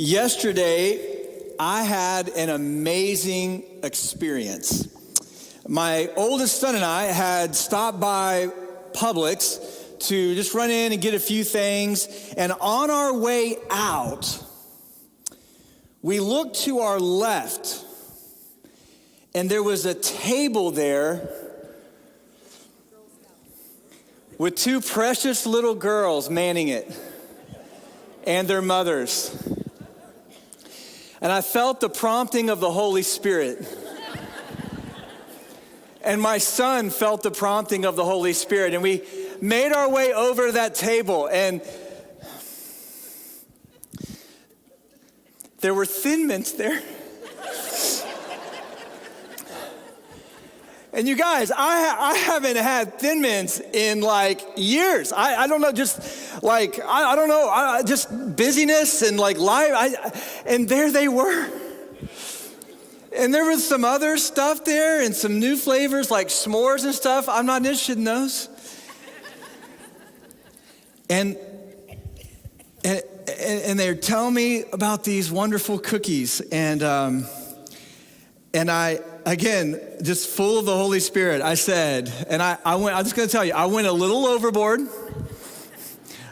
Yesterday, I had an amazing experience. My oldest son and I had stopped by Publix to just run in and get a few things. And on our way out, we looked to our left, and there was a table there with two precious little girls manning it and their mothers. And I felt the prompting of the Holy Spirit. And my son felt the prompting of the Holy Spirit. And we made our way over to that table, and there were Thin Mints there. And you guys, I haven't had Thin Mints in like years. I don't know, just like, I don't know, just busyness and like life. And there they were. And there was some other stuff there and some new flavors like s'mores and stuff. I'm not interested in those. And they're telling me about these wonderful cookies. And I, again, just full of the Holy Spirit, I said, and I'm just gonna tell you, I went a little overboard.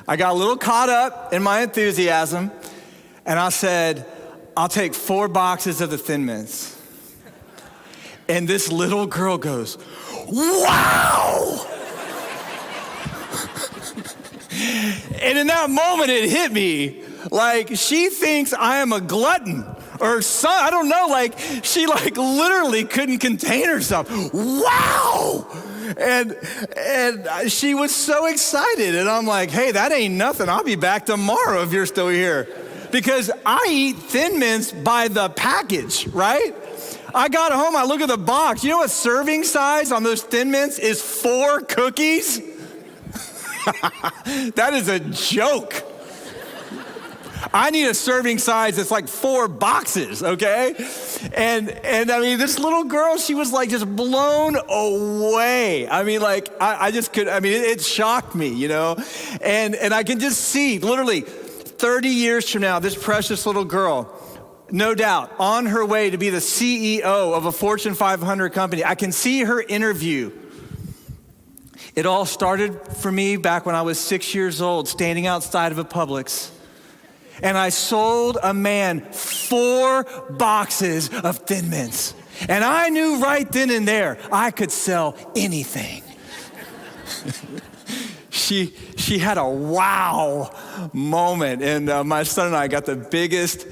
I got a little caught up in my enthusiasm, and I said, I'll take 4 boxes of the Thin Mints. And this little girl goes, wow! And in that moment, it hit me, like she thinks I am a glutton. Or son, I don't know, like she like literally couldn't contain herself. Wow! And she was so excited. And I'm like, hey, that ain't nothing. I'll be back tomorrow if you're still here. Because I eat Thin Mints by the package, right? I got home, I look at the box. You know what serving size on those Thin Mints is? 4 cookies? That is a joke. I need a serving size that's like 4 boxes, okay? And I mean, this little girl, she was like just blown away. I mean, like, I just could, I mean, it shocked me, you know? And I can just see, literally, 30 years from now, this precious little girl, no doubt, on her way to be the CEO of a Fortune 500 company. I can see her interview. It all started for me back when I was 6 years old, standing outside of a Publix. And I sold a man 4 boxes of Thin Mints. And I knew right then and there, I could sell anything. She had a wow moment. And my son and I got the biggest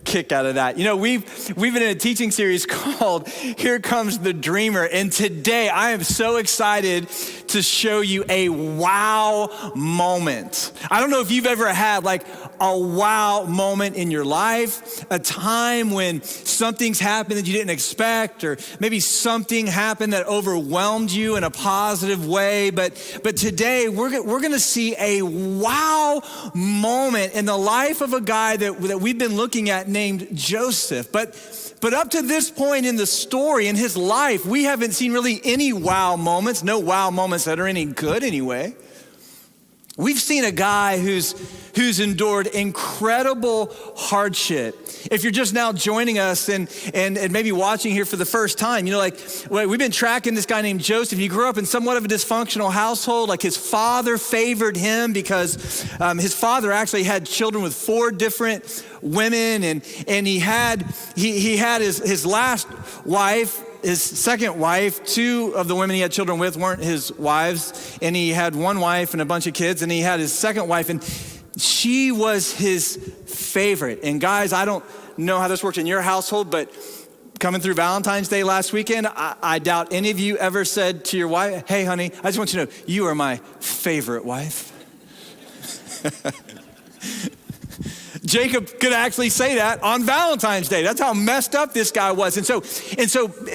kick out of that. You know, we've been in a teaching series called Here Comes the Dreamer. And today I am so excited to show you a wow moment. I don't know if you've ever had like a wow moment in your life, a time when something's happened that you didn't expect, or maybe something happened that overwhelmed you in a positive way. But today we're going to see a wow moment in the life of a guy that we've been looking at named Joseph. But up to this point in the story, in his life, we haven't seen really any wow moments, no wow moments that are any good anyway. We've seen a guy who's endured incredible hardship. If you're just now joining us and maybe watching here for the first time, you know, like we've been tracking this guy named Joseph. He grew up in somewhat of a dysfunctional household. Like his father favored him because his father actually had children with 4 different women, and he had his last wife. His second wife, 2 of the women he had children with weren't his wives, and he had 1 wife and a bunch of kids, and he had his second wife, and she was his favorite. And guys, I don't know how this works in your household, but coming through Valentine's Day last weekend, I doubt any of you ever said to your wife, hey honey, I just want you to know, you are my favorite wife. Jacob could actually say that on Valentine's Day. That's how messed up this guy was. And so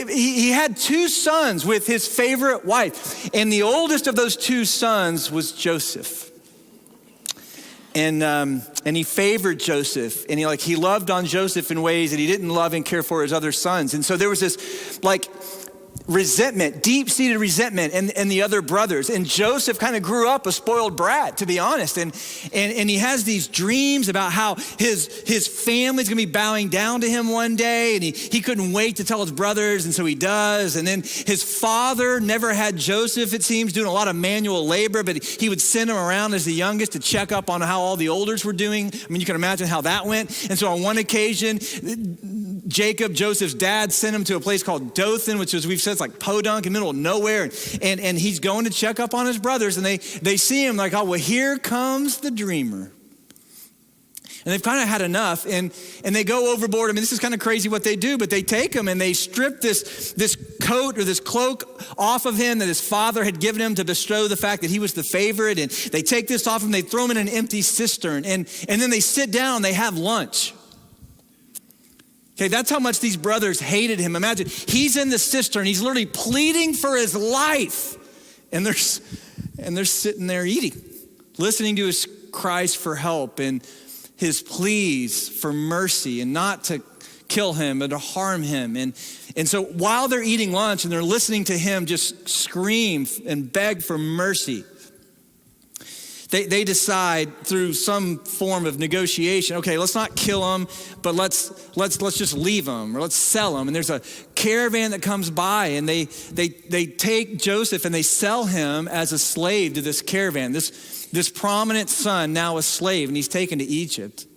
he had 2 sons with his favorite wife. And the oldest of those 2 sons was Joseph. And he favored Joseph. And he loved on Joseph in ways that he didn't love and care for his other sons. And so there was this like resentment, deep-seated resentment in the other brothers. And Joseph kind of grew up a spoiled brat, to be honest. And he has these dreams about how his family's gonna be bowing down to him one day, and he couldn't wait to tell his brothers, and so he does. And then his father never had Joseph, it seems, doing a lot of manual labor, but he would send him around as the youngest to check up on how all the olders were doing. I mean, you can imagine how that went. And so on one occasion, Jacob, Joseph's dad, sent him to a place called Dothan, which is, we've said, it's like podunk in the middle of nowhere. And he's going to check up on his brothers, and they see him like, oh, well, here comes the dreamer. And they've kind of had enough, and they go overboard. I mean, this is kind of crazy what they do, but they take him and they strip this coat or this cloak off of him that his father had given him to bestow the fact that he was the favorite. And they take this off him, they throw him in an empty cistern, and then they sit down, they have lunch. Okay, that's how much these brothers hated him. Imagine, he's in the cistern, he's literally pleading for his life, and they're sitting there eating, listening to his cries for help and his pleas for mercy and not to kill him or to harm him. And so while they're eating lunch and they're listening to him just scream and beg for mercy, they decide through some form of negotiation, okay, let's not kill him, but let's just leave him, or let's sell him. And there's a caravan that comes by, and they take Joseph and they sell him as a slave to this caravan. This prominent son, now a slave, and he's taken to Egypt.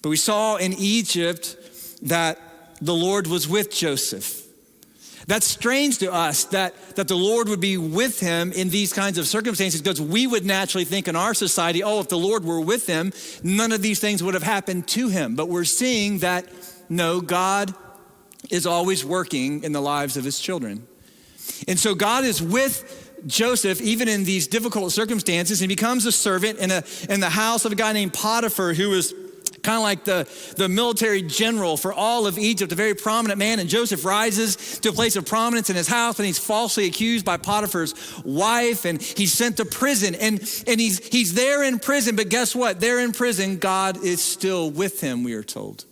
But we saw in Egypt that the Lord was with Joseph. That's strange to us that the Lord would be with him in these kinds of circumstances, because we would naturally think in our society, oh, if the Lord were with him, none of these things would have happened to him. But we're seeing that, no, God is always working in the lives of his children. And so God is with Joseph, even in these difficult circumstances, and he becomes a servant in the house of a guy named Potiphar, who was kind of like the military general for all of Egypt, a very prominent man. And Joseph rises to a place of prominence in his house, and he's falsely accused by Potiphar's wife, and he's sent to prison. And he's there in prison, but guess what? There in prison, God is still with him, we are told.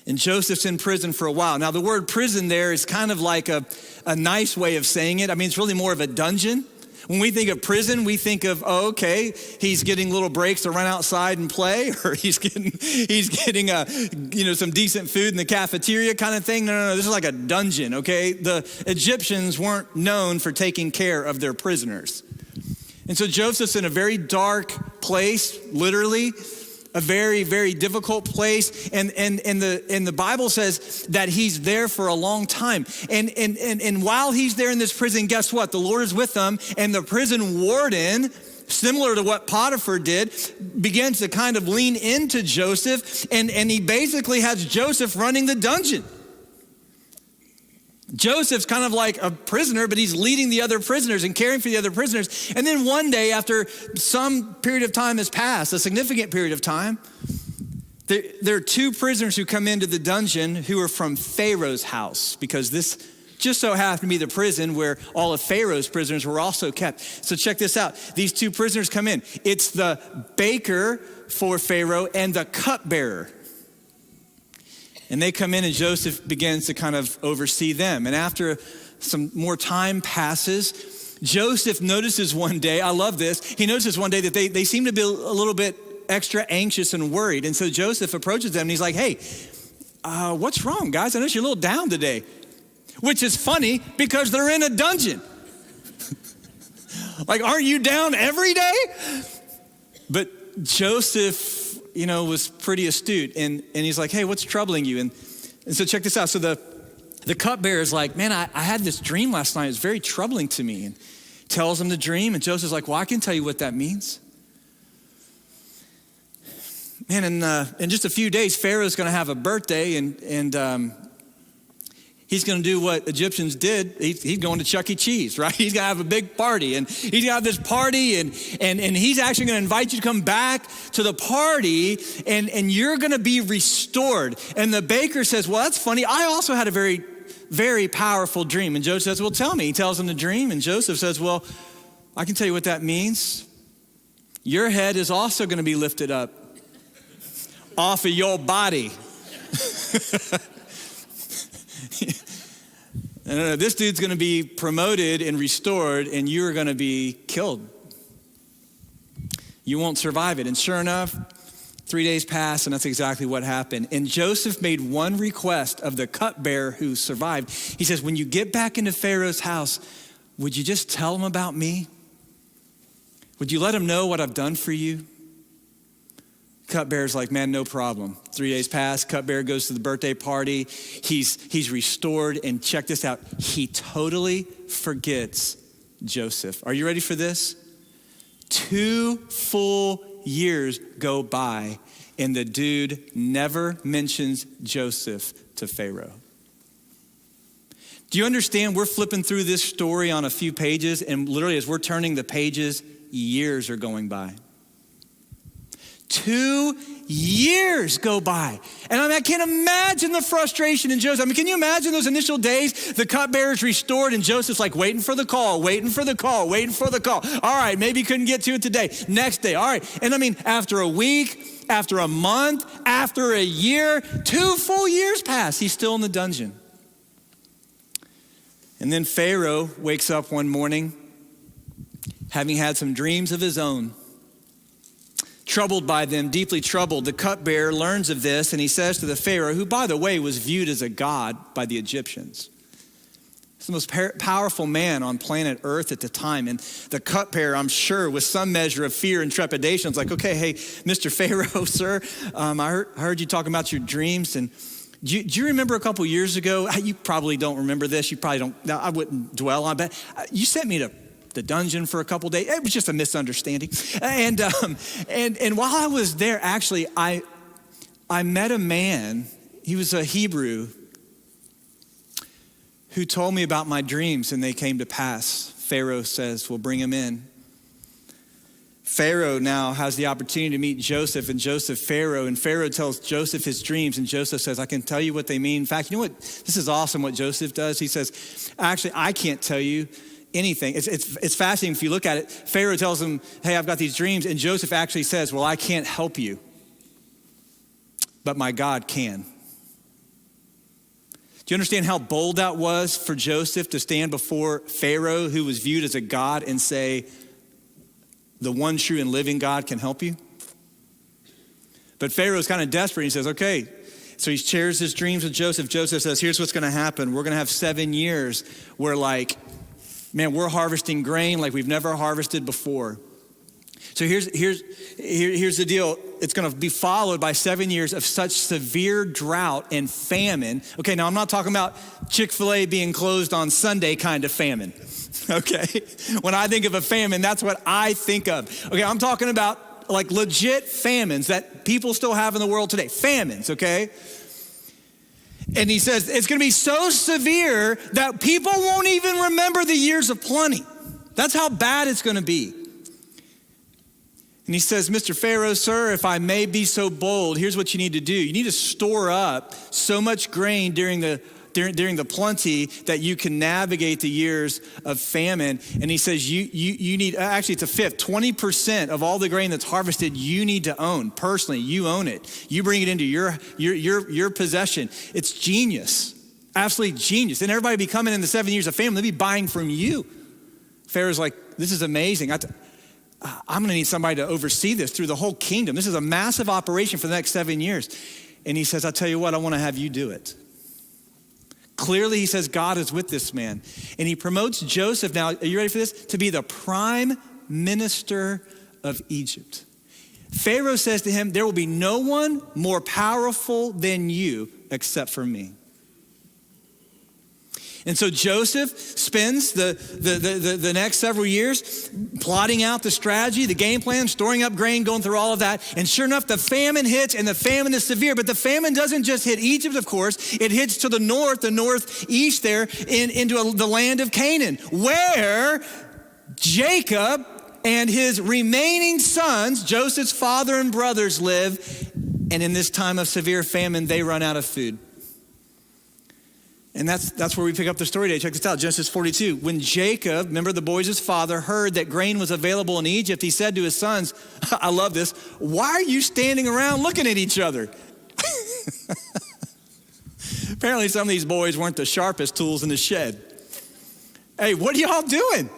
And Joseph's in prison for a while. Now, the word prison there is kind of like a nice way of saying it. I mean, it's really more of a dungeon. When we think of prison, we think of, oh, okay, he's getting little breaks to run outside and play, or he's getting some decent food in the cafeteria kind of thing. No, this is like a dungeon, okay? The Egyptians weren't known for taking care of their prisoners. And so Joseph's in a very dark place, literally, a very, very difficult place. And the Bible says that he's there for a long time. And while he's there in this prison, guess what? The Lord is with them. And the prison warden, similar to what Potiphar did, begins to kind of lean into Joseph. And he basically has Joseph running the dungeon. Joseph's kind of like a prisoner, but he's leading the other prisoners and caring for the other prisoners. And then one day, after some period of time has passed, a significant period of time, there are two prisoners who come into the dungeon who are from Pharaoh's house, because this just so happened to be the prison where all of Pharaoh's prisoners were also kept. So check this out. These two prisoners come in. It's the baker for Pharaoh and the cupbearer. And they come in, and Joseph begins to kind of oversee them. And after some more time passes, Joseph notices one day, I love this, he notices one day that they seem to be a little bit extra anxious and worried. And so Joseph approaches them, and he's like, hey, what's wrong, guys? I notice you're a little down today. Which is funny, because they're in a dungeon. Like, aren't you down every day? But Joseph, was pretty astute, and he's like, hey, what's troubling you? And so check this out. So the cupbearer is like, man, I had this dream last night. It was very troubling to me. And tells him the dream, and Joseph's like, well, I can tell you what that means. Man, in just a few days, Pharaoh's gonna have a birthday, and he's going to do what Egyptians did. He's going to Chuck E. Cheese, right? He's going to have a big party, and he's going to have this party, and he's actually going to invite you to come back to the party, and you're going to be restored. And the baker says, well, that's funny. I also had a very, very powerful dream. And Joseph says, well, tell me. He tells him the dream, and Joseph says, well, I can tell you what that means. Your head is also going to be lifted up off of your body. No, this dude's going to be promoted and restored, and you're going to be killed. You won't survive it. And sure enough, 3 days passed, and that's exactly what happened. And Joseph made one request of the cupbearer who survived. He says, when you get back into Pharaoh's house, would you just tell him about me? Would you let him know what I've done for you? Cupbearer's like, man, no problem. 3 days pass, cupbearer goes to the birthday party. He's restored, and check this out. He totally forgets Joseph. Are you ready for this? 2 full years go by, and the dude never mentions Joseph to Pharaoh. Do you understand? We're flipping through this story on a few pages, and literally as we're turning the pages, years are going by. 2 years go by. And I can't imagine the frustration in Joseph. Can you imagine those initial days? The cupbearer's restored and Joseph's like waiting for the call. All right, maybe couldn't get to it today. Next day, all right. And after a week, after a month, after a year, 2 full years pass. He's still in the dungeon. And then Pharaoh wakes up one morning, having had some dreams of his own. Troubled by them, deeply troubled, the cupbearer learns of this, and he says to the Pharaoh, who, by the way, was viewed as a god by the Egyptians. He's the most powerful man on planet Earth at the time. And the cupbearer, I'm sure, with some measure of fear and trepidation, was like, okay, hey, Mr. Pharaoh, sir, I heard you talking about your dreams. And do you remember a couple years ago? You probably don't remember this. You probably don't. I wouldn't dwell on it. But you sent me to the dungeon for a couple days. It was just a misunderstanding. And while I was there, actually, I met a man. He was a Hebrew who told me about my dreams, and they came to pass. Pharaoh says, well, bring him in. Pharaoh now has the opportunity to meet Joseph, and Joseph, Pharaoh, and Pharaoh tells Joseph his dreams, and Joseph says, I can tell you what they mean. In fact, you know what? This is awesome what Joseph does. He says, actually, I can't tell you anything. It's fascinating if you look at it. Pharaoh tells him, hey, I've got these dreams, and Joseph actually says, well, I can't help you, but my God can. Do you understand how bold that was for Joseph to stand before Pharaoh, who was viewed as a god, and say, the one true and living God can help you? But Pharaoh's kind of desperate. He says, okay. So he shares his dreams with Joseph. Joseph says, here's what's going to happen. We're going to have 7 years where we're harvesting grain like we've never harvested before. So here's the deal. It's going to be followed by 7 years of such severe drought and famine. Okay, now I'm not talking about Chick-fil-A being closed on Sunday kind of famine. Okay, when I think of a famine, that's what I think of. Okay, I'm talking about like legit famines that people still have in the world today. Famines, okay? And he says, it's going to be so severe that people won't even remember the years of plenty. That's how bad it's going to be. And he says, Mr. Pharaoh, sir, if I may be so bold, here's what you need to do. You need to store up so much grain during the plenty that you can navigate the years of famine. And he says, you need, actually it's a fifth, 20% of all the grain that's harvested, you need to own. Personally, you own it. You bring it into your possession. It's genius, absolutely genius. And everybody be coming in the 7 years of famine, they'll be buying from you. Pharaoh's like, this is amazing. I'm gonna need somebody to oversee this through the whole kingdom. This is a massive operation for the next 7 years. And he says, I'll tell you what, I wanna have you do it. Clearly, he says God is with this man. And he promotes Joseph now, are you ready for this? To be the prime minister of Egypt. Pharaoh says to him, there will be no one more powerful than you except for me. And so Joseph spends the next several years plotting out the strategy, the game plan, storing up grain, going through all of that. And sure enough, the famine hits, and the famine is severe. But the famine doesn't just hit Egypt, of course. It hits to the northeast there into the land of Canaan, where Jacob and his remaining sons, Joseph's father and brothers, live. And in this time of severe famine, they run out of food. And that's where we pick up the story today. Check this out, Genesis 42. When Jacob, remember the boys' father, heard that grain was available in Egypt, he said to his sons, I love this, why are you standing around looking at each other? Apparently some of these boys weren't the sharpest tools in the shed. Hey, what are y'all doing?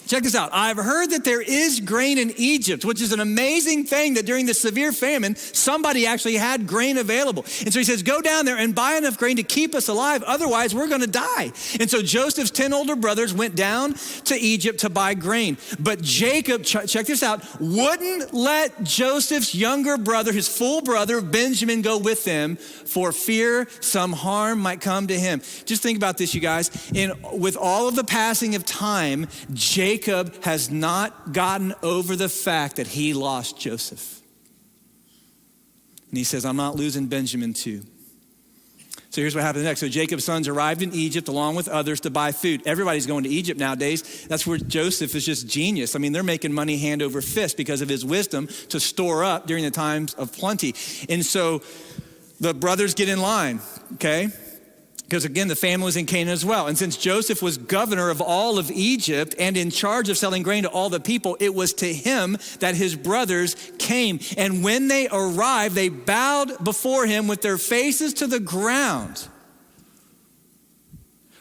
Check this out. I've heard that there is grain in Egypt, which is an amazing thing that during the severe famine, somebody actually had grain available. And so he says, go down there and buy enough grain to keep us alive. Otherwise, we're going to die. And so Joseph's 10 older brothers went down to Egypt to buy grain. But Jacob, check this out, wouldn't let Joseph's younger brother, his full brother, Benjamin, go with them for fear some harm might come to him. Just think about this, you guys. With all of the passing of time, Jacob has not gotten over the fact that he lost Joseph. And he says, I'm not losing Benjamin too. So here's what happens next. So Jacob's sons arrived in Egypt along with others to buy food. Everybody's going to Egypt nowadays. That's where Joseph is just genius. I mean, they're making money hand over fist because of his wisdom to store up during the times of plenty. And so the brothers get in line, okay? Because again, the family was in Canaan as well. And since Joseph was governor of all of Egypt and in charge of selling grain to all the people, it was to him that his brothers came. And when they arrived, they bowed before him with their faces to the ground.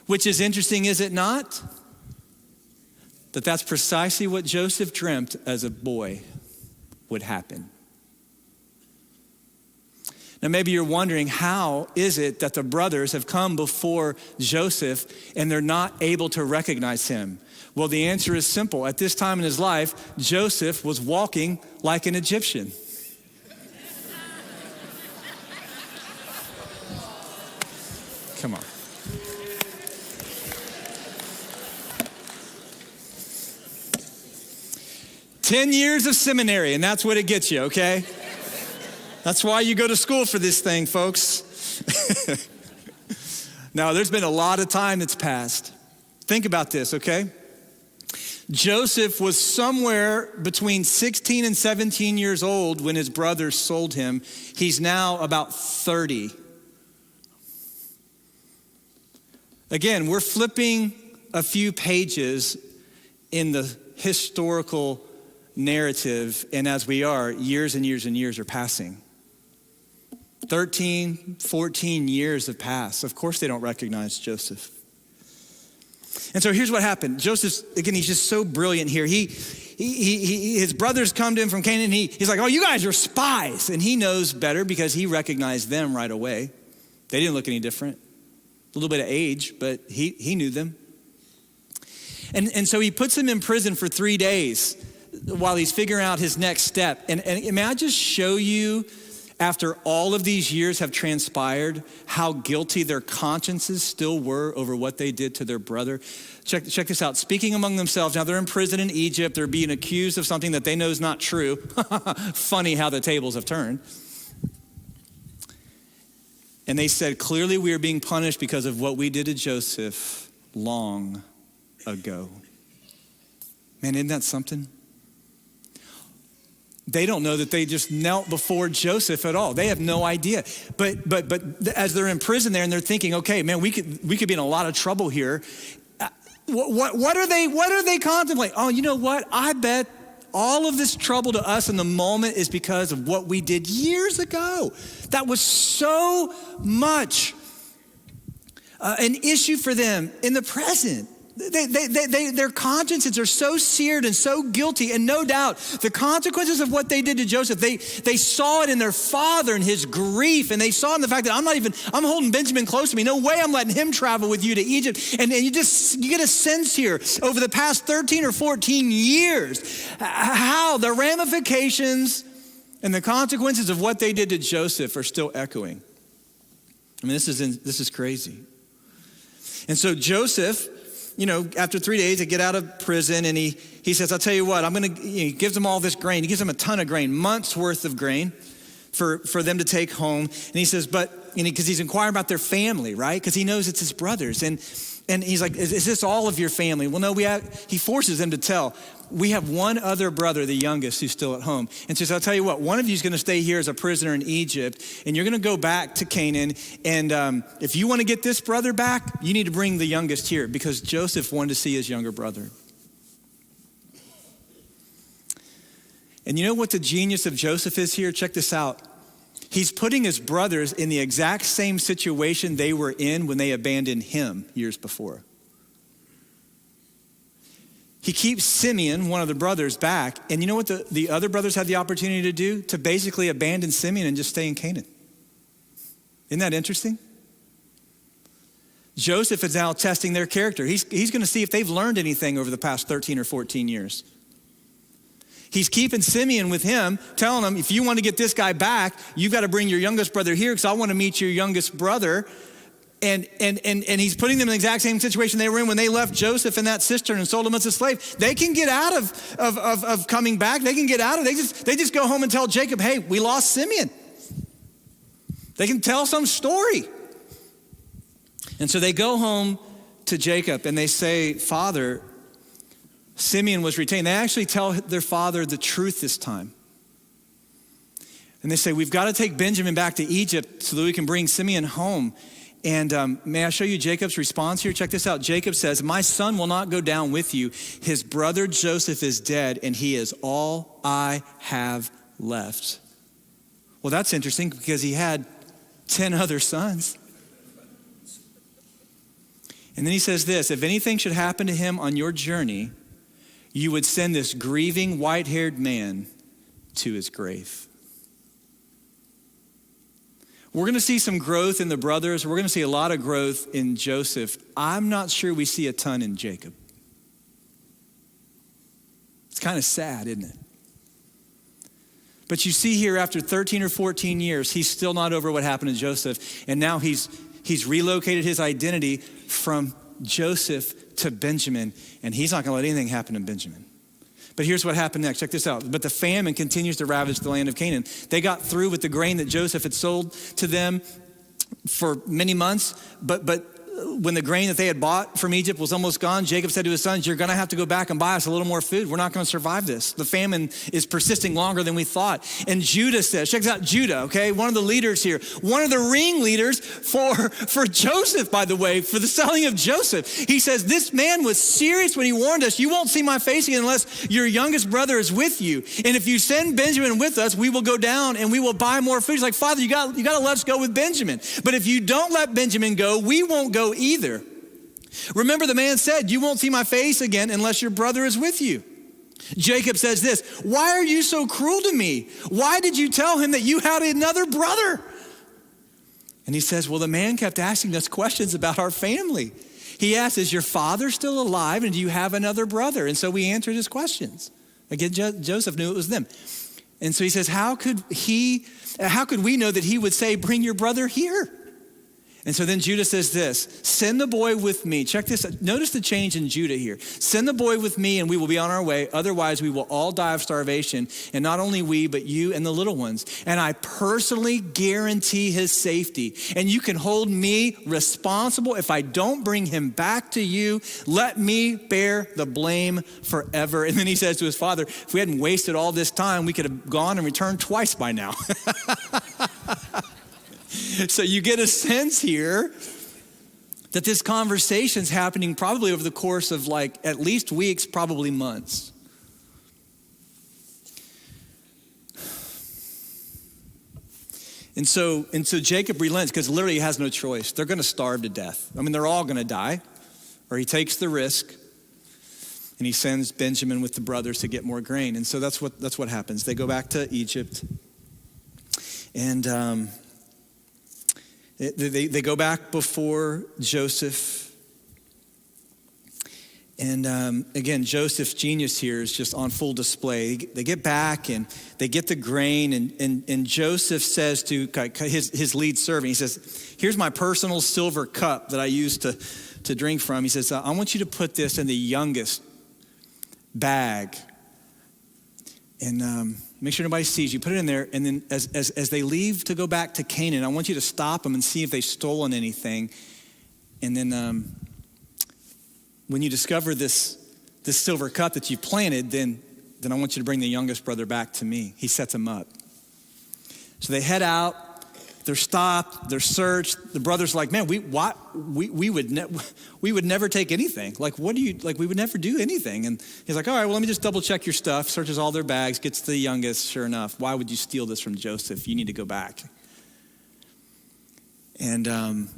Which is interesting, is it not? That's precisely what Joseph dreamt as a boy would happen. Now, maybe you're wondering, how is it that the brothers have come before Joseph and they're not able to recognize him? Well, the answer is simple. At this time in his life, Joseph was walking like an Egyptian. Come on. "10 years of seminary, and that's what it gets you, okay? That's why you go to school for this thing, folks." Now, there's been a lot of time that's passed. Think about this, okay? Joseph was somewhere between 16 and 17 years old when his brothers sold him. He's now about 30. Again, we're flipping a few pages in the historical narrative, and as we are, years and years and years are passing. 13, 14 years have passed. Of course they don't recognize Joseph. And so here's what happened. Joseph, again, he's just so brilliant here. His brothers come to him from Canaan. He's like, oh, you guys are spies. And he knows better because he recognized them right away. They didn't look any different. A little bit of age, but he knew them. And so he puts them in prison for 3 days while he's figuring out his next step. And may I just show you, after all of these years have transpired, how guilty their consciences still were over what they did to their brother. Check this out. Speaking among themselves, now they're in prison in Egypt. They're being accused of something that they know is not true. Funny how the tables have turned. And they said, clearly we are being punished because of what we did to Joseph long ago. Man, isn't that something? They don't know that they just knelt before Joseph at all. They have no idea. But as they're in prison there and they're thinking, okay, man, we could be in a lot of trouble here. What are they contemplating? Oh, you know what? I bet all of this trouble to us in the moment is because of what we did years ago. That was so much an issue for them in the present. Their consciences are so seared and so guilty, and no doubt the consequences of what they did to Joseph, they saw it in their father and his grief, and they saw it in the fact that I'm holding Benjamin close to me. No way I'm letting him travel with you to Egypt. And you get a sense here over the past 13 or 14 years how the ramifications and the consequences of what they did to Joseph are still echoing. I mean, this is crazy. And so Joseph, after 3 days, they get out of prison, and he says, I'll tell you what, he gives them all this grain. He gives them a ton of grain, months worth of grain for them to take home. And he says, because he's inquiring about their family, right? Because he knows it's his brothers. And he's like, is this all of your family? Well, no, he forces them to tell. We have one other brother, the youngest, who's still at home. And says, I'll tell you what, one of you is going to stay here as a prisoner in Egypt, and you're going to go back to Canaan. And if you want to get this brother back, you need to bring the youngest here, because Joseph wanted to see his younger brother. And you know what the genius of Joseph is here? Check this out. He's putting his brothers in the exact same situation they were in when they abandoned him years before. He keeps Simeon, one of the brothers, back. And you know what the other brothers had the opportunity to do? To basically abandon Simeon and just stay in Canaan. Isn't that interesting? Joseph is now testing their character. He's going to see if they've learned anything over the past 13 or 14 years. He's keeping Simeon with him, telling him, if you want to get this guy back, you've got to bring your youngest brother here because I want to meet your youngest brother. And he's putting them in the exact same situation they were in when they left Joseph in that cistern and sold him as a slave. They can get out of coming back. They can get out of it. They just go home and tell Jacob, hey, we lost Simeon. They can tell some story. And so they go home to Jacob and they say, Father, Simeon was retained. They actually tell their father the truth this time. And they say, we've got to take Benjamin back to Egypt so that we can bring Simeon home. And may I show you Jacob's response here? Check this out. Jacob says, my son will not go down with you. His brother Joseph is dead, and he is all I have left. Well, that's interesting because he had 10 other sons. And then he says this, if anything should happen to him on your journey, you would send this grieving, white-haired man to his grave. We're going to see some growth in the brothers. We're going to see a lot of growth in Joseph. I'm not sure we see a ton in Jacob. It's kind of sad, isn't it? But you see here after 13 or 14 years, he's still not over what happened to Joseph. And now he's relocated his identity from Joseph to Benjamin. And he's not going to let anything happen to Benjamin. But here's what happened next. Check this out. But the famine continues to ravage the land of Canaan. They got through with the grain that Joseph had sold to them for many months. But when the grain that they had bought from Egypt was almost gone, Jacob said to his sons, you're going to have to go back and buy us a little more food. We're not going to survive this. The famine is persisting longer than we thought. And Judah says, check out Judah, okay? One of the leaders here, one of the ringleaders for Joseph, by the way, for the selling of Joseph. He says, this man was serious when he warned us, you won't see my face again unless your youngest brother is with you. And if you send Benjamin with us, we will go down and we will buy more food. He's like, Father, you got to let us go with Benjamin. But if you don't let Benjamin go, we won't go either. Remember, the man said, you won't see my face again unless your brother is with you. Jacob says this, why are you so cruel to me? Why did you tell him that you had another brother? And he says, well, the man kept asking us questions about our family. He asked, is your father still alive and do you have another brother? And so we answered his questions. Again, Joseph knew it was them. And so he says, how could we know that he would say, bring your brother here? And so then Judah says this, send the boy with me. Check this out. Notice the change in Judah here. Send the boy with me and we will be on our way. Otherwise, we will all die of starvation. And not only we, but you and the little ones. And I personally guarantee his safety. And you can hold me responsible if I don't bring him back to you. Let me bear the blame forever. And then he says to his father, if we hadn't wasted all this time, we could have gone and returned twice by now. So you get a sense here that this conversation's happening probably over the course of like at least weeks, probably months. And so Jacob relents because literally he has no choice. They're going to starve to death. I mean, they're all going to die. Or he takes the risk and he sends Benjamin with the brothers to get more grain. And so that's what happens. They go back to Egypt and they go back before Joseph. And again, Joseph's genius here is just on full display. They get back and they get the grain and Joseph says to his lead servant, he says, here's my personal silver cup that I use to drink from. He says, I want you to put this in the youngest bag and make sure nobody sees you. Put it in there, and then as they leave to go back to Canaan, I want you to stop them and see if they've stolen anything. And then when you discover this silver cup that you planted, then I want you to bring the youngest brother back to me. He sets him up. So they head out. They're stopped. They're searched. The brother's like, man, we would never take anything. Like, we would never do anything. And he's like, all right, well, let me just double check your stuff. Searches all their bags, gets the youngest. Sure enough, why would you steal this from Joseph? You need to go back. And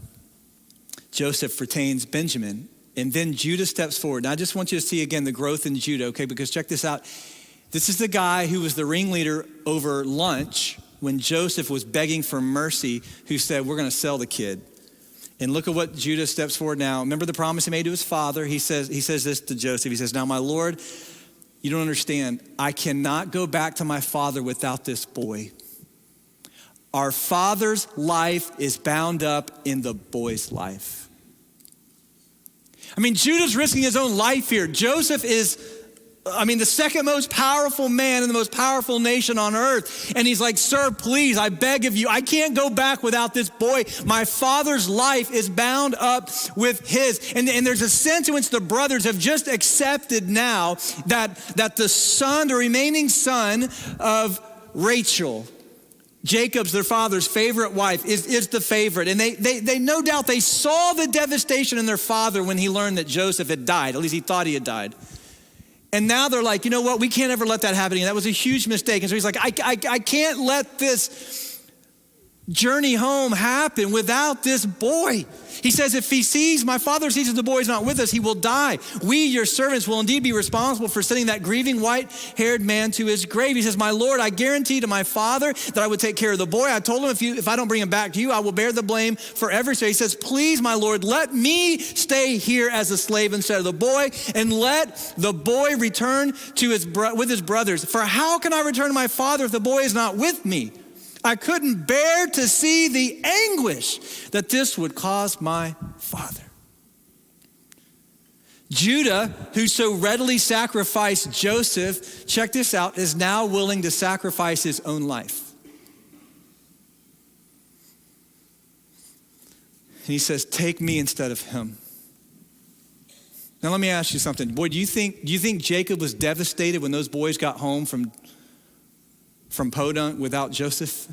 Joseph retains Benjamin. And then Judah steps forward. Now I just want you to see again the growth in Judah, okay? Because check this out. This is the guy who was the ringleader over lunch when Joseph was begging for mercy, who said, we're gonna sell the kid. And look at what Judah steps forward now. Remember the promise he made to his father? He says this to Joseph. He says, now my Lord, you don't understand. I cannot go back to my father without this boy. Our father's life is bound up in the boy's life. I mean, Judah's risking his own life here. Joseph is, the second most powerful man in the most powerful nation on earth. And he's like, sir, please, I beg of you, I can't go back without this boy. My father's life is bound up with his. And there's a sense in which the brothers have just accepted now that the son, the remaining son of Rachel, Jacob's, their father's favorite wife, is the favorite. And they no doubt, they saw the devastation in their father when he learned that Joseph had died. At least he thought he had died. And now they're like, you know what? We can't ever let that happen again. That was a huge mistake. And so he's like, I can't let this journey home happen without this boy. He says, if he sees, my father sees that the boy is not with us, he will die. We, your servants, will indeed be responsible for sending that grieving white-haired man to his grave. He says, my Lord, I guarantee to my father that I would take care of the boy. I told him, if I don't bring him back to you, I will bear the blame forever. So he says, please, my Lord, let me stay here as a slave instead of the boy, and let the boy return to with his brothers. For how can I return to my father if the boy is not with me? I couldn't bear to see the anguish that this would cause my father. Judah, who so readily sacrificed Joseph, check this out, is now willing to sacrifice his own life. And he says, take me instead of him. Now let me ask you something. Boy, do you think Jacob was devastated when those boys got home from Podunk without Joseph?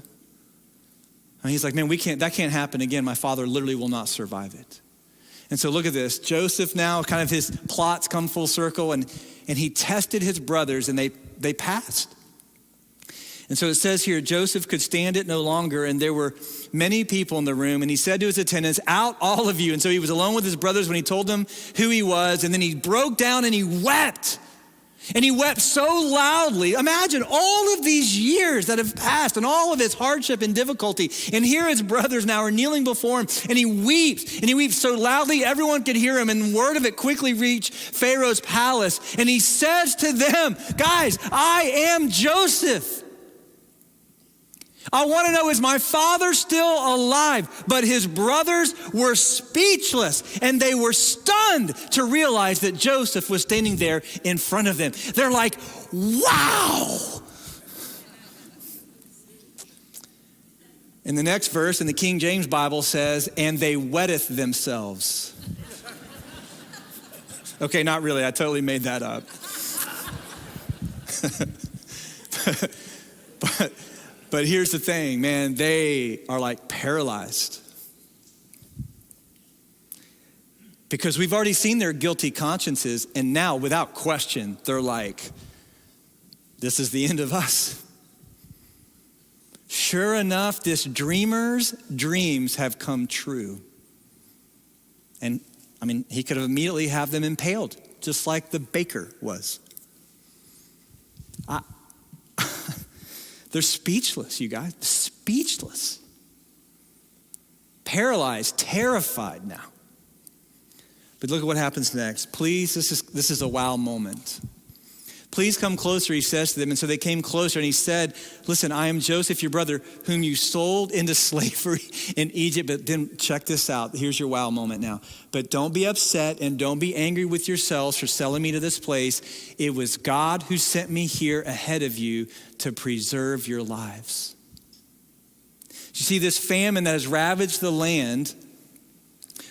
And he's like, man, that can't happen again. My father literally will not survive it. And so look at this. Joseph now, kind of his plots come full circle, and he tested his brothers, and they passed. And so it says here, Joseph could stand it no longer, and there were many people in the room, and he said to his attendants, out all of you. And so he was alone with his brothers when he told them who he was, and then he broke down and he wept. And he wept so loudly. Imagine all of these years that have passed and all of his hardship and difficulty. And here his brothers now are kneeling before him, and he weeps. And he weeps so loudly everyone could hear him. And word of it quickly reached Pharaoh's palace. And he says to them, guys, I am Joseph. I want to know, is my father still alive? But his brothers were speechless, and they were stunned to realize that Joseph was standing there in front of them. They're like, wow. In the next verse in the King James Bible says, and they wetteth themselves. Okay, not really. I totally made that up. But here's the thing, man, they are like paralyzed. Because we've already seen their guilty consciences, and now, without question, they're like, this is the end of us. Sure enough, this dreamer's dreams have come true. And he could have immediately have them impaled, just like the baker was. They're speechless, you guys, speechless. Paralyzed, terrified now. But look at what happens next. Please, this is a wow moment. Please come closer, he says to them. And so they came closer, and he said, listen, I am Joseph, your brother, whom you sold into slavery in Egypt. But then check this out. Here's your wow moment now. But don't be upset and don't be angry with yourselves for selling me to this place. It was God who sent me here ahead of you to preserve your lives. You see, this famine that has ravaged the land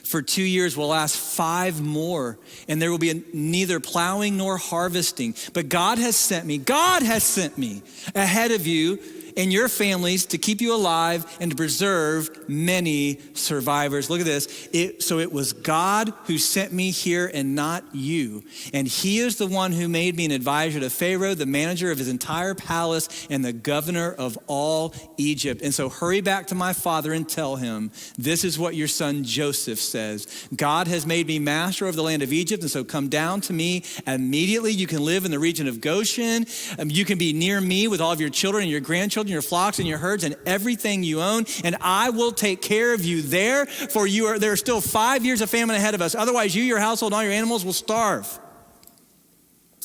for 2 years will last 5 more, and there will be neither plowing nor harvesting. But God has sent me ahead of you, and your families to keep you alive and to preserve many survivors. Look at this. So it was God who sent me here and not you. And he is the one who made me an advisor to Pharaoh, the manager of his entire palace and the governor of all Egypt. And so hurry back to my father and tell him, this is what your son Joseph says. God has made me master of the land of Egypt. And so come down to me immediately. You can live in the region of Goshen. You can be near me with all of your children and your grandchildren, your flocks and your herds and everything you own, and I will take care of you there, for there are still 5 years of famine ahead of us. Otherwise, you, your household, and all your animals will starve.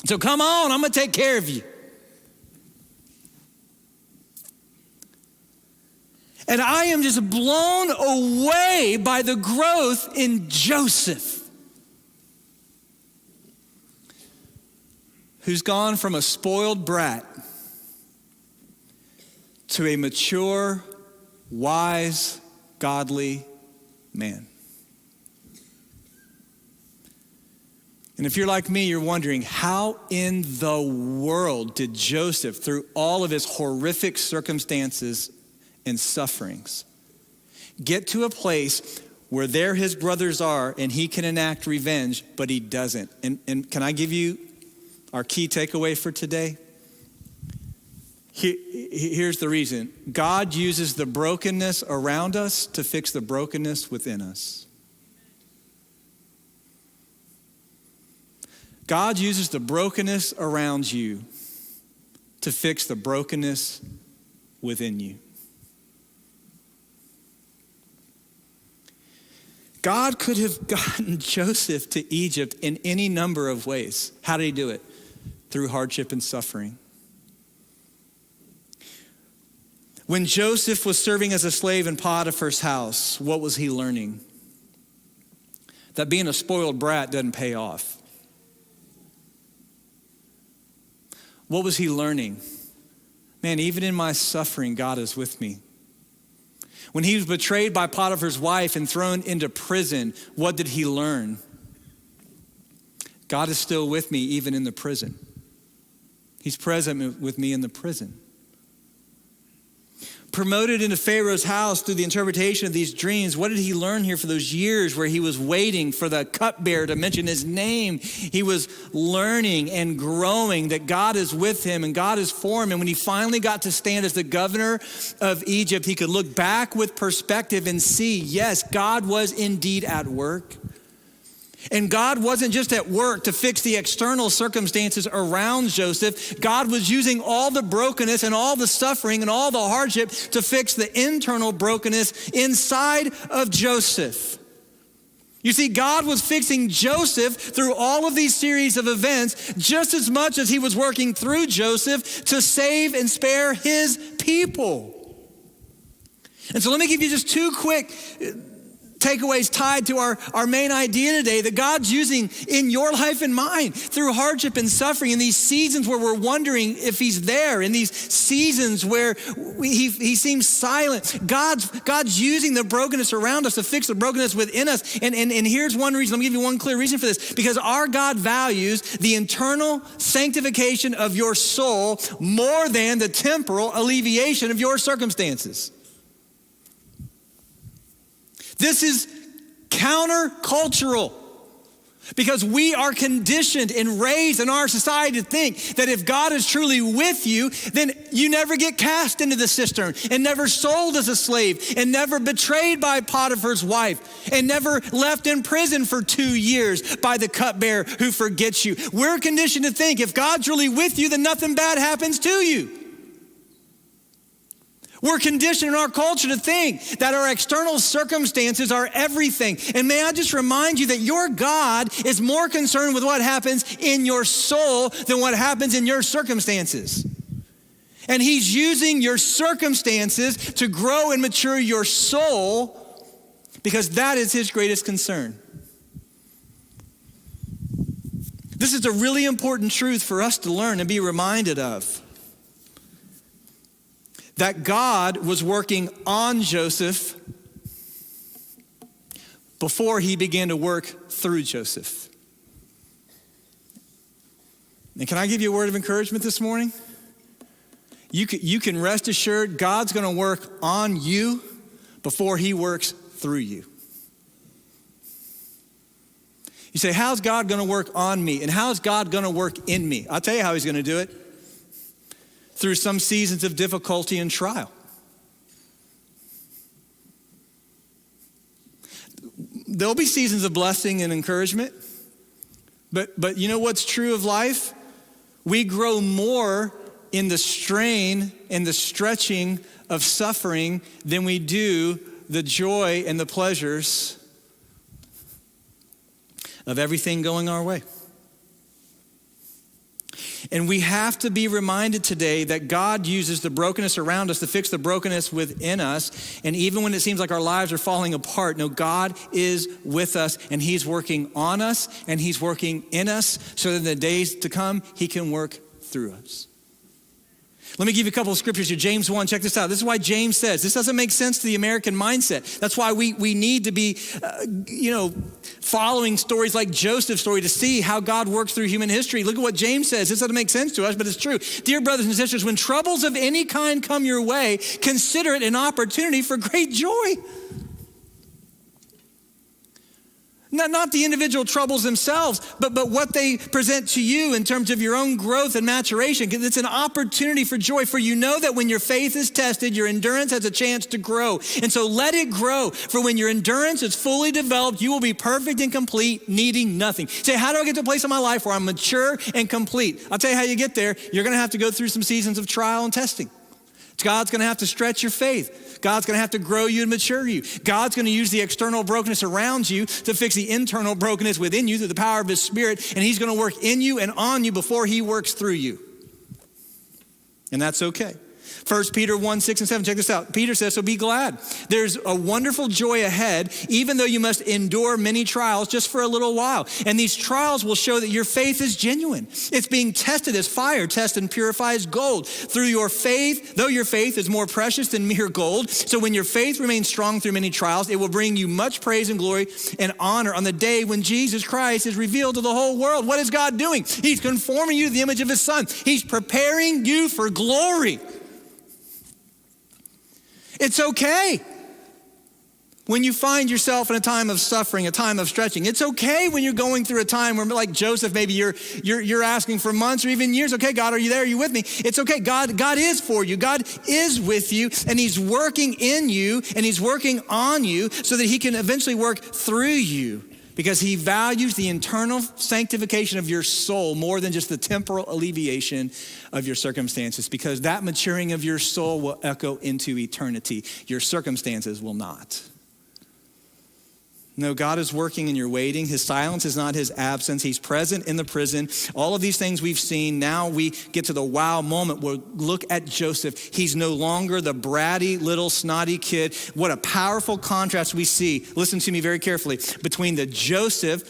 So come on, I'm going to take care of you. And I am just blown away by the growth in Joseph, who's gone from a spoiled brat to a mature, wise, godly man. And if you're like me, you're wondering, how in the world did Joseph, through all of his horrific circumstances and sufferings, get to a place where there his brothers are and he can enact revenge, but he doesn't? And can I give you our key takeaway for today? Here's the reason. God uses the brokenness around us to fix the brokenness within us. God uses the brokenness around you to fix the brokenness within you. God could have gotten Joseph to Egypt in any number of ways. How did he do it? Through hardship and suffering. When Joseph was serving as a slave in Potiphar's house, what was he learning? That being a spoiled brat doesn't pay off. What was he learning? Man, even in my suffering, God is with me. When he was betrayed by Potiphar's wife and thrown into prison, what did he learn? God is still with me even in the prison. He's present with me in the prison. Promoted into Pharaoh's house through the interpretation of these dreams, what did he learn here for those years where he was waiting for the cupbearer to mention his name? He was learning and growing that God is with him and God is for him. And when he finally got to stand as the governor of Egypt, he could look back with perspective and see, yes, God was indeed at work. And God wasn't just at work to fix the external circumstances around Joseph. God was using all the brokenness and all the suffering and all the hardship to fix the internal brokenness inside of Joseph. You see, God was fixing Joseph through all of these series of events just as much as he was working through Joseph to save and spare his people. And so let me give you just two quick takeaways tied to our main idea today, that God's using in your life and mine through hardship and suffering, in these seasons where we're wondering if he's there, in these seasons where he seems silent. God's using the brokenness around us to fix the brokenness within us. And here's one reason. Let me give you one clear reason for this. Because our God values the internal sanctification of your soul more than the temporal alleviation of your circumstances. This is countercultural because we are conditioned and raised in our society to think that if God is truly with you, then you never get cast into the cistern and never sold as a slave and never betrayed by Potiphar's wife and never left in prison for 2 years by the cupbearer who forgets you. We're conditioned to think if God's really with you, then nothing bad happens to you. We're conditioned in our culture to think that our external circumstances are everything. And may I just remind you that your God is more concerned with what happens in your soul than what happens in your circumstances. And he's using your circumstances to grow and mature your soul because that is his greatest concern. This is a really important truth for us to learn and be reminded of. That God was working on Joseph before he began to work through Joseph. And can I give you a word of encouragement this morning? you can rest assured God's going to work on you before he works through you. You say, how's God going to work on me? And how's God going to work in me? I'll tell you how he's going to do it. Through some seasons of difficulty and trial. There'll be seasons of blessing and encouragement. But you know what's true of life? We grow more in the strain and the stretching of suffering than we do the joy and the pleasures of everything going our way. And we have to be reminded today that God uses the brokenness around us to fix the brokenness within us. And even when it seems like our lives are falling apart, no, God is with us and he's working on us and he's working in us so that in the days to come, he can work through us. Let me give you a couple of scriptures here. James 1, check this out. This is why James says, this doesn't make sense to the American mindset. That's why we need to be, following stories like Joseph's story to see how God works through human history. Look at what James says. This doesn't make sense to us, but it's true. Dear brothers and sisters, when troubles of any kind come your way, consider it an opportunity for great joy. Not the individual troubles themselves, but what they present to you in terms of your own growth and maturation. It's an opportunity for joy, for you know that when your faith is tested, your endurance has a chance to grow. And so let it grow, for when your endurance is fully developed, you will be perfect and complete, needing nothing. Say, how do I get to a place in my life where I'm mature and complete? I'll tell you how you get there. You're gonna have to go through some seasons of trial and testing. God's gonna have to stretch your faith. God's gonna have to grow you and mature you. God's gonna use the external brokenness around you to fix the internal brokenness within you through the power of his Spirit, and he's gonna work in you and on you before he works through you. And that's okay. 1 Peter 1, 6 and 7, check this out. Peter says, so be glad. There's a wonderful joy ahead, even though you must endure many trials just for a little while. And these trials will show that your faith is genuine. It's being tested as fire tests and purifies gold. Through your faith, though your faith is more precious than mere gold, so when your faith remains strong through many trials, it will bring you much praise and glory and honor on the day when Jesus Christ is revealed to the whole world. What is God doing? He's conforming you to the image of his Son. He's preparing you for glory. It's okay when you find yourself in a time of suffering, a time of stretching. It's okay when you're going through a time where, like Joseph, maybe you're asking for months or even years. Okay, God, are you there? Are you with me? It's okay. God is for you. God is with you, and he's working in you, and he's working on you so that he can eventually work through you, because he values the internal sanctification of your soul more than just the temporal alleviation of your circumstances, because that maturing of your soul will echo into eternity. Your circumstances will not. No, God is working and you're waiting. His silence is not his absence. He's present in the prison. All of these things we've seen. Now we get to the wow moment where look at Joseph. He's no longer the bratty little snotty kid. What a powerful contrast we see. Listen to me very carefully. Between the Joseph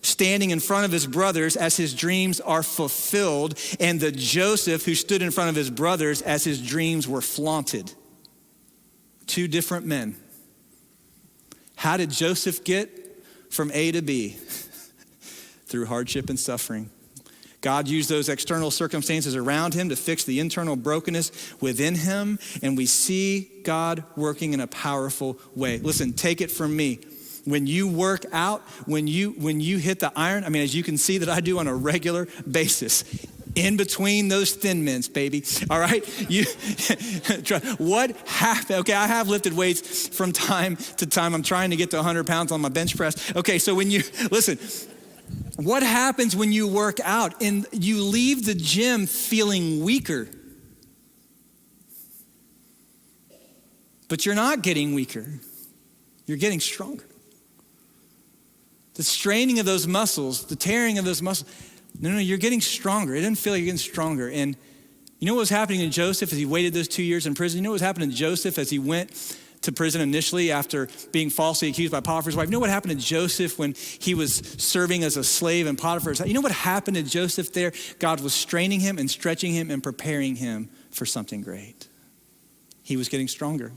standing in front of his brothers as his dreams are fulfilled, and the Joseph who stood in front of his brothers as his dreams were flaunted. Two different men. How did Joseph get from A to B? Through hardship and suffering. God used those external circumstances around him to fix the internal brokenness within him, and we see God working in a powerful way. Listen, take it from me. When you work out, when you hit the iron, as you can see that I do on a regular basis, in between those thin mints, baby. All right? What happened? Okay, I have lifted weights from time to time. I'm trying to get to 100 pounds on my bench press. Okay, so listen, what happens when you work out and you leave the gym feeling weaker? But you're not getting weaker. You're getting stronger. The straining of those muscles, the tearing of those muscles, no, you're getting stronger. It didn't feel like you're getting stronger. And you know what was happening to Joseph as he waited those 2 years in prison? You know what was happening to Joseph as he went to prison initially after being falsely accused by Potiphar's wife? You know what happened to Joseph when he was serving as a slave in Potiphar's house? You know what happened to Joseph there? God was straining him and stretching him and preparing him for something great. He was getting stronger.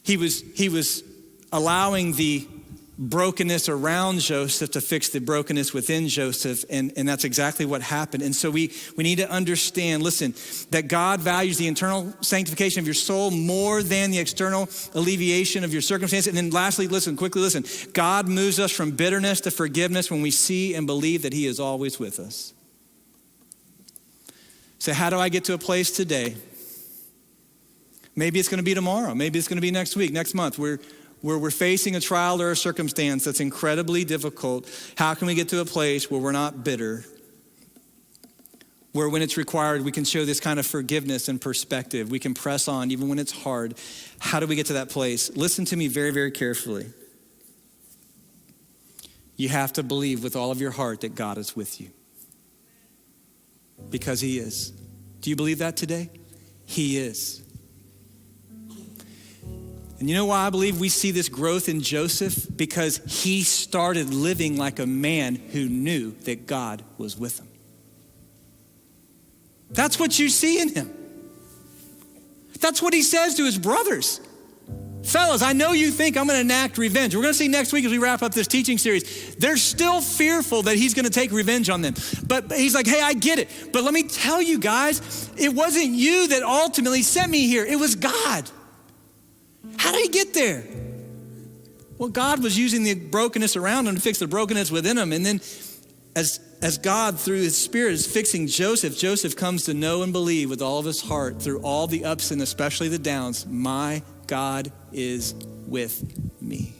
He was allowing the brokenness around Joseph to fix the brokenness within Joseph, and that's exactly what happened. And so we need to understand, listen, that God values the internal sanctification of your soul more than the external alleviation of your circumstance. And then lastly, quickly listen, God moves us from bitterness to forgiveness when we see and believe that he is always with us. So how do I get to a place today? Maybe it's going to be tomorrow. Maybe it's going to be next week, next month. Where we're facing a trial or a circumstance that's incredibly difficult. How can we get to a place where we're not bitter? Where when it's required, we can show this kind of forgiveness and perspective. We can press on even when it's hard. How do we get to that place? Listen to me very, very carefully. You have to believe with all of your heart that God is with you. Because he is. Do you believe that today? He is. And you know why I believe we see this growth in Joseph? Because he started living like a man who knew that God was with him. That's what you see in him. That's what he says to his brothers. Fellas, I know you think I'm going to enact revenge. We're going to see next week as we wrap up this teaching series. They're still fearful that he's going to take revenge on them. But he's like, hey, I get it. But let me tell you guys, it wasn't you that ultimately sent me here. It was God. How did he get there? Well, God was using the brokenness around him to fix the brokenness within him. And then as God, through his Spirit, is fixing Joseph, Joseph comes to know and believe with all of his heart through all the ups and especially the downs, my God is with me.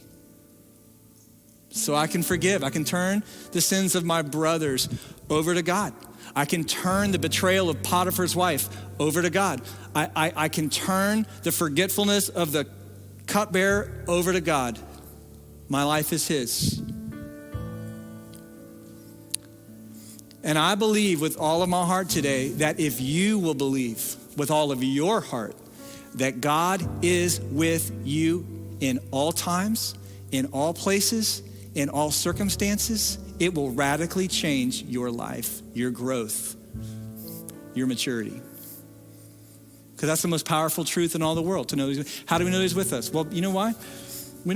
So I can forgive. I can turn the sins of my brothers over to God. I can turn the betrayal of Potiphar's wife over to God. I can turn the forgetfulness of the cupbearer over to God. My life is his. And I believe with all of my heart today that if you will believe with all of your heart that God is with you in all times, in all places, in all circumstances, it will radically change your life, your growth, your maturity. Because that's the most powerful truth in all the world, to know he's. How do we know he's with us? Well, you know why?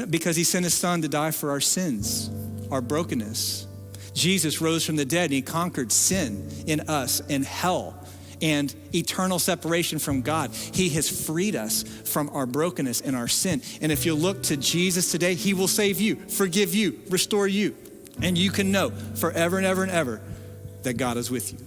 Because he sent his son to die for our sins, our brokenness. Jesus rose from the dead and he conquered sin in us and hell and eternal separation from God. He has freed us from our brokenness and our sin. And if you look to Jesus today, he will save you, forgive you, restore you. And you can know forever and ever and ever that God is with you.